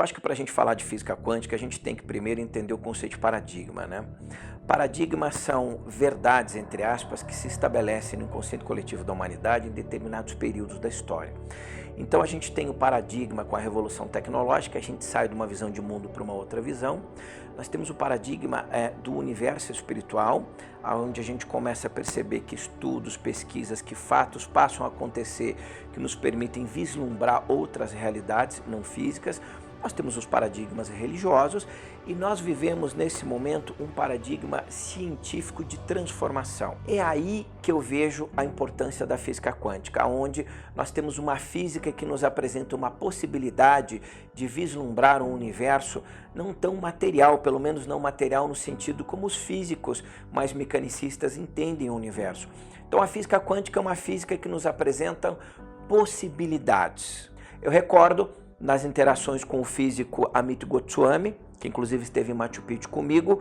Eu acho que para a gente falar de física quântica, a gente tem que primeiro entender o conceito de paradigma, né? Paradigmas são verdades, entre aspas, que se estabelecem no inconsciente coletivo da humanidade em determinados períodos da história. Então a gente tem o paradigma com a revolução tecnológica, a gente sai de uma visão de mundo para uma outra visão. Nós temos o paradigma do universo espiritual, onde a gente começa a perceber que estudos, pesquisas, que fatos passam a acontecer que nos permitem vislumbrar outras realidades não físicas. Nós temos os paradigmas religiosos e nós vivemos nesse momento um paradigma científico de transformação. É aí que eu vejo a importância da física quântica, onde nós temos uma física que nos apresenta uma possibilidade de vislumbrar um universo não tão material, pelo menos não material no sentido como os físicos mais mecanicistas entendem o universo. Então a física quântica é uma física que nos apresenta possibilidades. Eu recordo nas interações com o físico Amit Goswami, que inclusive esteve em Machu Picchu comigo,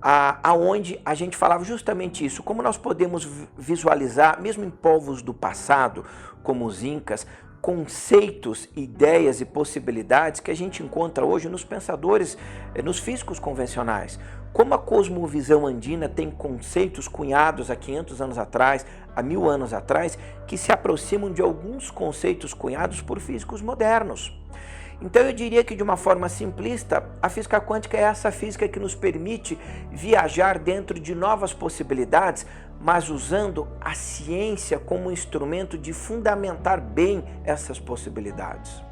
aonde a gente falava justamente isso, como nós podemos visualizar, mesmo em povos do passado, como os incas, conceitos, ideias e possibilidades que a gente encontra hoje nos pensadores, nos físicos convencionais. Como a cosmovisão andina tem conceitos cunhados há 500 anos atrás, há 1000 anos atrás, que se aproximam de alguns conceitos cunhados por físicos modernos. Então eu diria que de uma forma simplista, a física quântica é essa física que nos permite viajar dentro de novas possibilidades, mas usando a ciência como instrumento de fundamentar bem essas possibilidades.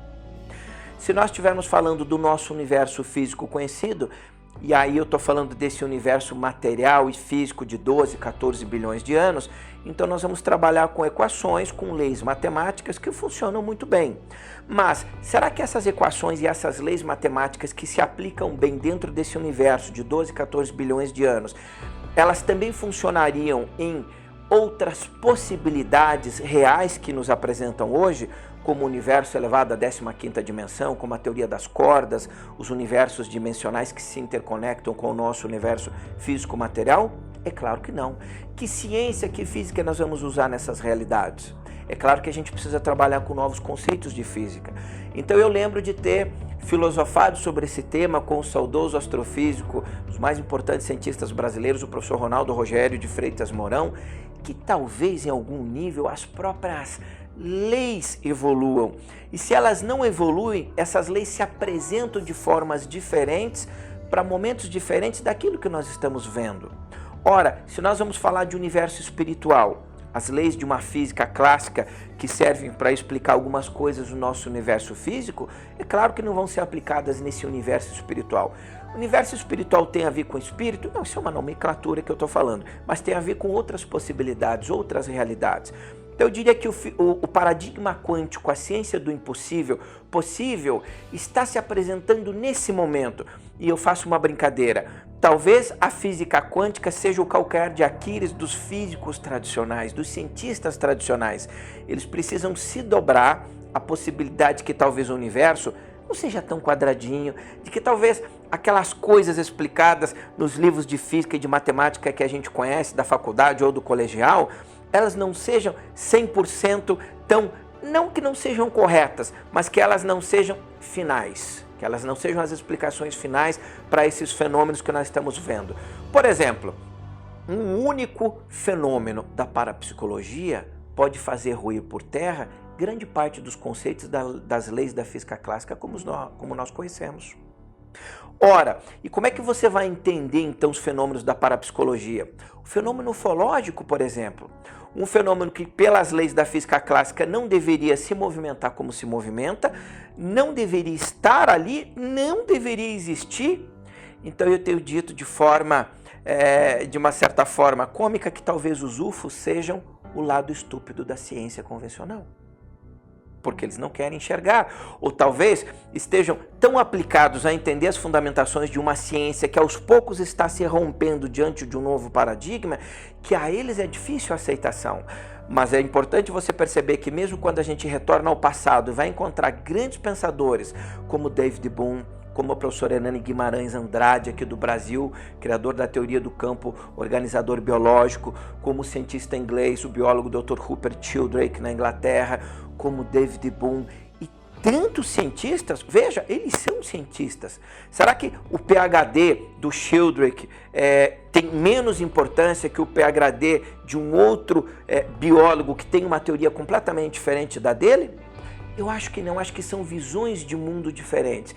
Se nós estivermos falando do nosso universo físico conhecido, e aí eu estou falando desse universo material e físico de 12, 14 bilhões de anos, então nós vamos trabalhar com equações, com leis matemáticas que funcionam muito bem. Mas será que essas equações e essas leis matemáticas que se aplicam bem dentro desse universo de 12, 14 bilhões de anos, elas também funcionariam em outras possibilidades reais que nos apresentam hoje, como o universo elevado à 15ª dimensão, como a teoria das cordas, os universos dimensionais que se interconectam com o nosso universo físico-material? É claro que não. Que ciência, que física nós vamos usar nessas realidades? É claro que a gente precisa trabalhar com novos conceitos de física. Então eu lembro de ter filosofado sobre esse tema com o saudoso astrofísico, os mais importantes cientistas brasileiros, o professor Ronaldo Rogério de Freitas Mourão, que talvez em algum nível as próprias leis evoluam. E se elas não evoluem, essas leis se apresentam de formas diferentes para momentos diferentes daquilo que nós estamos vendo. Ora, se nós vamos falar de universo espiritual, as leis de uma física clássica que servem para explicar algumas coisas do nosso universo físico, é claro que não vão ser aplicadas nesse universo espiritual. O universo espiritual tem a ver com espírito? Não, isso é uma nomenclatura que eu estou falando, mas tem a ver com outras possibilidades, outras realidades. Então eu diria que o paradigma quântico, a ciência do impossível, possível, está se apresentando nesse momento. E eu faço uma brincadeira. Talvez a física quântica seja o calcanhar de Aquiles dos físicos tradicionais, dos cientistas tradicionais. Eles precisam se dobrar à possibilidade que talvez o universo não seja tão quadradinho, de que talvez aquelas coisas explicadas nos livros de física e de matemática que a gente conhece da faculdade ou do colegial, elas não sejam 100% tão, não que não sejam corretas, mas que elas não sejam finais, que elas não sejam as explicações finais para esses fenômenos que nós estamos vendo. Por exemplo, um único fenômeno da parapsicologia pode fazer ruir por terra grande parte dos conceitos das leis da física clássica como nós conhecemos. Ora, e como é que você vai entender então os fenômenos da parapsicologia? O fenômeno ufológico, por exemplo, um fenômeno que pelas leis da física clássica não deveria se movimentar como se movimenta, não deveria estar ali, não deveria existir. Então eu tenho dito de uma certa forma cômica, que talvez os UFOs sejam o lado estúpido da ciência convencional, porque eles não querem enxergar, ou talvez estejam tão aplicados a entender as fundamentações de uma ciência que aos poucos está se rompendo diante de um novo paradigma, que a eles é difícil a aceitação. Mas é importante você perceber que mesmo quando a gente retorna ao passado e vai encontrar grandes pensadores como David Bohm, como o professor Hernani Guimarães Andrade, aqui do Brasil, criador da teoria do campo, organizador biológico, como o cientista inglês, o biólogo Dr. Rupert Sheldrake na Inglaterra, como David Bohm e tantos cientistas, veja, eles são cientistas. Será que o PhD do Sheldrake tem menos importância que o PhD de um outro biólogo que tem uma teoria completamente diferente da dele? Eu acho que não, acho que são visões de mundo diferentes.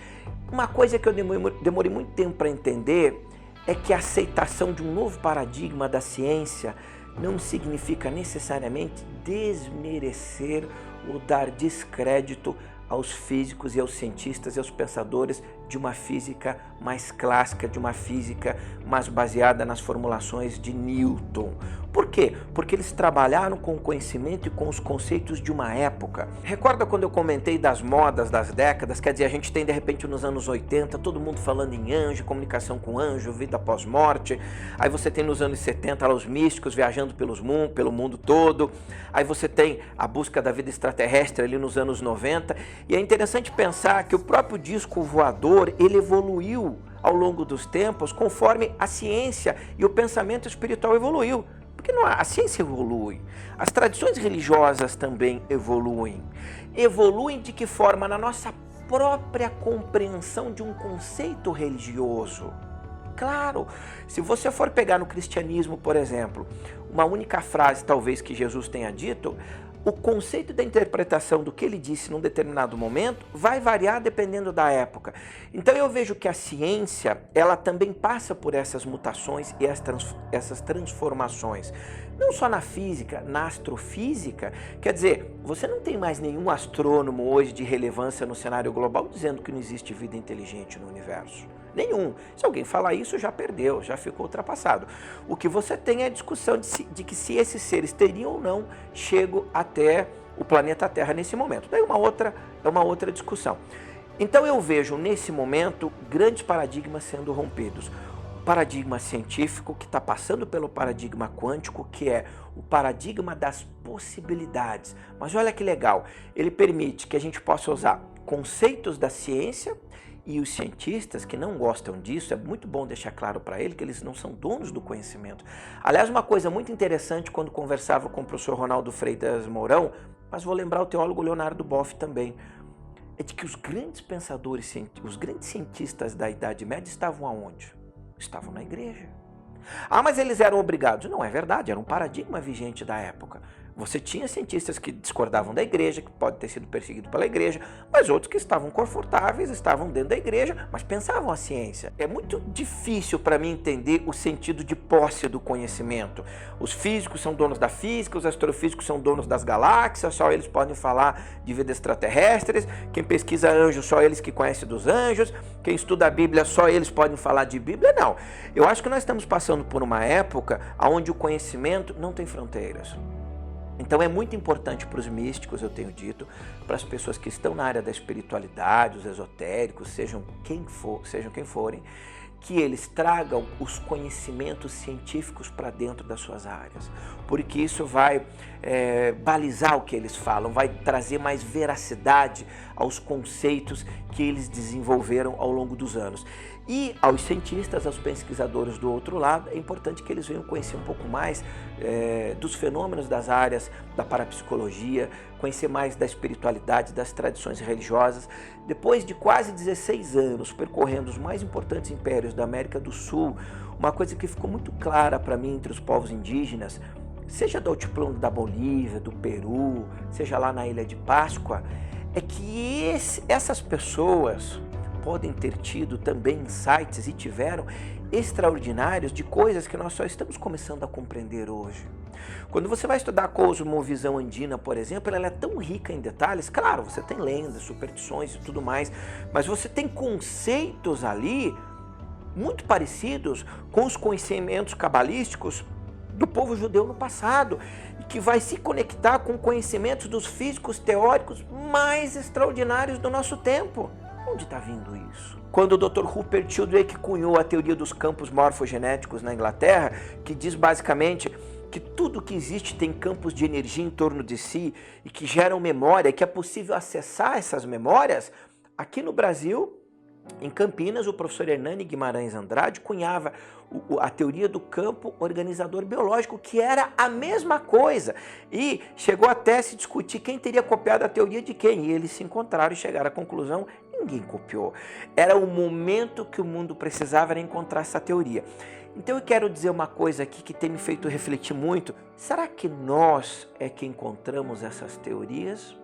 Uma coisa que eu demorei muito tempo para entender é que a aceitação de um novo paradigma da ciência não significa necessariamente desmerecer ou dar descrédito aos físicos e aos cientistas e aos pensadores de uma física mais clássica, de uma física mais baseada nas formulações de Newton. Por quê? Porque eles trabalharam com o conhecimento e com os conceitos de uma época. Recorda quando eu comentei das modas das décadas? Quer dizer, a gente tem de repente nos anos 80, todo mundo falando em anjo, comunicação com anjo, vida pós-morte. Aí você tem nos anos 70 lá, os místicos viajando pelo mundo todo. Aí você tem a busca da vida extraterrestre ali nos anos 90. E é interessante pensar que o próprio disco voador, ele evoluiu ao longo dos tempos conforme a ciência e o pensamento espiritual evoluiu. Porque a ciência evolui, as tradições religiosas também evoluem. Evoluem de que forma? Na nossa própria compreensão de um conceito religioso. Claro, se você for pegar no cristianismo, por exemplo, uma única frase talvez que Jesus tenha dito, o conceito da interpretação do que ele disse num determinado momento vai variar dependendo da época. Então eu vejo que a ciência, ela também passa por essas mutações e essas transformações. Não só na física, na astrofísica. Quer dizer, você não tem mais nenhum astrônomo hoje de relevância no cenário global dizendo que não existe vida inteligente no universo. Nenhum. Se alguém falar isso, já perdeu, já ficou ultrapassado. O que você tem é a discussão de que se esses seres teriam ou não chego até o planeta Terra nesse momento. Daí é uma outra discussão. Então eu vejo nesse momento grandes paradigmas sendo rompidos. O paradigma científico que está passando pelo paradigma quântico, que é o paradigma das possibilidades. Mas olha que legal, ele permite que a gente possa usar conceitos da ciência. E os cientistas que não gostam disso, é muito bom deixar claro para ele que eles não são donos do conhecimento. Aliás, uma coisa muito interessante quando conversava com o professor Ronaldo Freitas Mourão, mas vou lembrar o teólogo Leonardo Boff também, é de que os grandes pensadores, os grandes cientistas da Idade Média estavam aonde? Estavam na igreja. Ah, mas eles eram obrigados. Não é verdade, era um paradigma vigente da época. Você tinha cientistas que discordavam da igreja, que pode ter sido perseguido pela igreja, mas outros que estavam confortáveis, estavam dentro da igreja, mas pensavam a ciência. É muito difícil para mim entender o sentido de posse do conhecimento. Os físicos são donos da física, os astrofísicos são donos das galáxias, só eles podem falar de vida extraterrestres, quem pesquisa anjos, só eles que conhecem dos anjos, quem estuda a Bíblia, só eles podem falar de Bíblia. Não, eu acho que nós estamos passando por uma época onde o conhecimento não tem fronteiras. Então é muito importante para os místicos, eu tenho dito, para as pessoas que estão na área da espiritualidade, os esotéricos, sejam quem forem, que eles tragam os conhecimentos científicos para dentro das suas áreas, porque isso vai balizar o que eles falam, vai trazer mais veracidade aos conceitos que eles desenvolveram ao longo dos anos. E aos cientistas, aos pesquisadores do outro lado, é importante que eles venham conhecer um pouco mais dos fenômenos das áreas da parapsicologia, conhecer mais da espiritualidade, das tradições religiosas. Depois de quase 16 anos percorrendo os mais importantes impérios da América do Sul, uma coisa que ficou muito clara para mim entre os povos indígenas, seja do altiplano da Bolívia, do Peru, seja lá na Ilha de Páscoa, é que essas pessoas podem ter tido também insights e tiveram extraordinários de coisas que nós só estamos começando a compreender hoje. Quando você vai estudar a cosmovisão andina, por exemplo, ela é tão rica em detalhes. Claro, você tem lendas, superstições e tudo mais, mas você tem conceitos ali muito parecidos com os conhecimentos cabalísticos do povo judeu no passado, e que vai se conectar com conhecimentos dos físicos teóricos mais extraordinários do nosso tempo. Onde está vindo isso? Quando o Dr. Rupert Sheldrake cunhou a teoria dos campos morfogenéticos na Inglaterra, que diz basicamente que tudo que existe tem campos de energia em torno de si e que geram memória, e que é possível acessar essas memórias, aqui no Brasil Em Campinas, o professor Hernani Guimarães Andrade cunhava a teoria do campo organizador biológico, que era a mesma coisa. E chegou até a se discutir quem teria copiado a teoria de quem. E eles se encontraram e chegaram à conclusão: ninguém copiou. Era o momento que o mundo precisava, era encontrar essa teoria. Então eu quero dizer uma coisa aqui que tem me feito refletir muito. Será que nós é que encontramos essas teorias?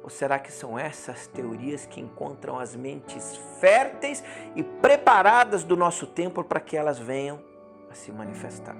Ou será que são essas teorias que encontram as mentes férteis e preparadas do nosso tempo para que elas venham a se manifestar?